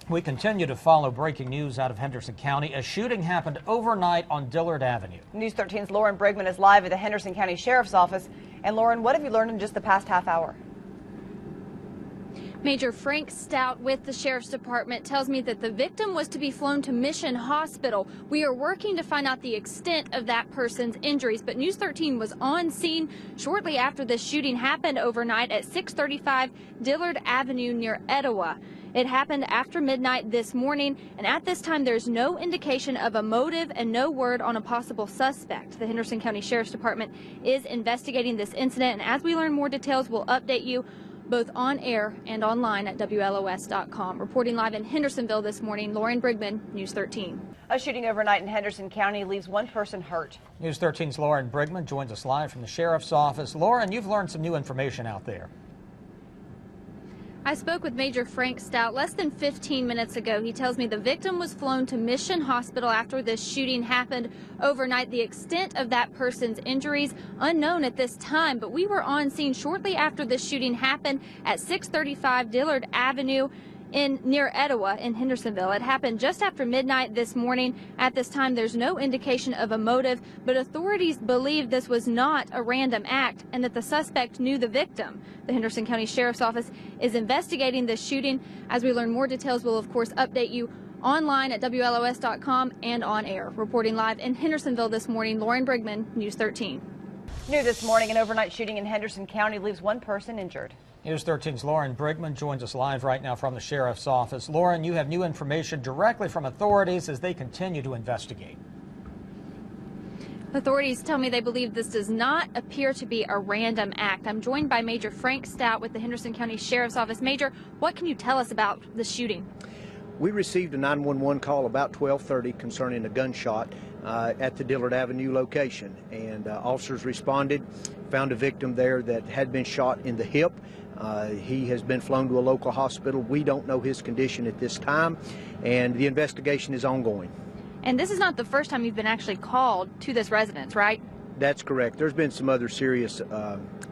We continue to follow breaking news out of Henderson County. A shooting happened overnight on Dillard Avenue. News 13's Lauren Brigman is live at the Henderson County Sheriff's Office. And Lauren, what have you learned in just the past half hour? Major Frank Stout with the Sheriff's Department tells me that the victim was to be flown to Mission Hospital. We are working to find out the extent of that person's injuries, but News 13 was on scene shortly after this shooting happened overnight at 635 Dillard Avenue near Etowah. It happened after midnight this morning, and at this time there's no indication of a motive and no word on a possible suspect. The Henderson County Sheriff's Department is investigating this incident, and as we learn more details, we'll update you both on air and online at WLOS.com. Reporting live in Hendersonville this morning, Lauren Brigman, News 13. A shooting overnight in Henderson County leaves one person hurt. News 13's Lauren Brigman joins us live from the Sheriff's Office. Lauren, you've learned some new information out there. I spoke with Major Frank Stout less than 15 minutes ago. He tells me the victim was flown to Mission Hospital after this shooting happened overnight. The extent of that person's injuries unknown at this time, but we were on scene shortly after this shooting happened at 635 Dillard Avenue near Etowah in Hendersonville. It happened just after midnight this morning. At this time, there's no indication of a motive, but authorities believe this was not a random act and that the suspect knew the victim. The Henderson County Sheriff's Office is investigating this shooting. As we learn more details, we'll of course update you online at WLOS.com and on air. Reporting live in Hendersonville this morning, Lauren Brigman, News 13. New this morning, an overnight shooting in Henderson County leaves one person injured. News 13's Lauren Brigman joins us live right now from the Sheriff's Office. Lauren, you have new information directly from authorities as they continue to investigate. Authorities tell me they believe this does not appear to be a random act. I'm joined by Major Frank Stout with the Henderson County Sheriff's Office. Major, what can you tell us about the shooting? We received a 911 call about 12:30 concerning a gunshot at the Dillard Avenue location, and officers responded, found a victim there that had been shot in the hip. He has been flown to a local hospital. We don't know his condition at this time, and the investigation is ongoing. And this is not the first time you've been actually called to this residence, right? That's correct. There's been some other serious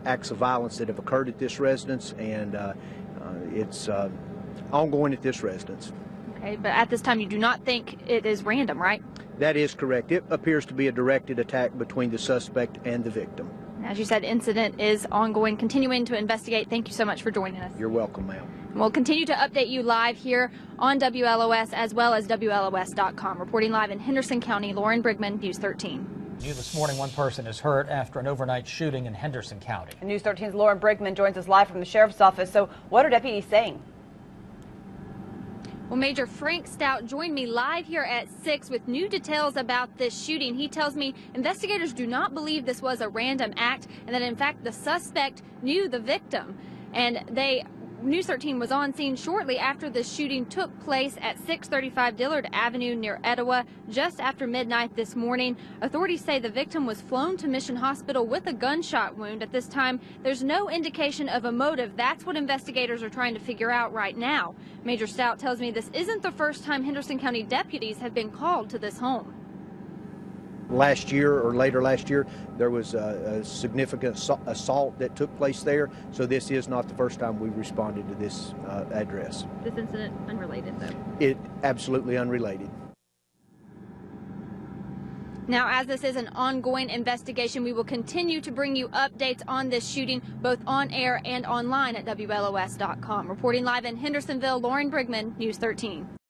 acts of violence that have occurred at this residence, and it's ongoing at this residence. Okay, but at this time you do not think it is random, right? That is correct. It appears to be a directed attack between the suspect and the victim. As you said, incident is ongoing, continuing to investigate. Thank you so much for joining us. You're welcome, ma'am. We'll continue to update you live here on WLOS as well as WLOS.com. Reporting live in Henderson County, Lauren Brigman, News 13. New this morning, one person is hurt after an overnight shooting in Henderson County. And News 13's Lauren Brigman joins us live from the Sheriff's Office. So what are deputies saying? Well, Major Frank Stout joined me live here at 6 with new details about this shooting. He tells me investigators do not believe this was a random act and that, in fact, the suspect knew the victim. And News 13 was on scene shortly after the shooting took place at 635 Dillard Avenue near Etowah just after midnight this morning. Authorities say the victim was flown to Mission Hospital with a gunshot wound. At this time, there's no indication of a motive. That's what investigators are trying to figure out right now. Major Stout tells me this isn't the first time Henderson County deputies have been called to this home. Last year or later last year, there was a significant assault that took place there, so this is not the first time we responded to this address. This incident unrelated, though? It absolutely unrelated. Now, as this is an ongoing investigation, we will continue to bring you updates on this shooting, both on air and online at WLOS.com. Reporting live in Hendersonville, Lauren Brigman, News 13.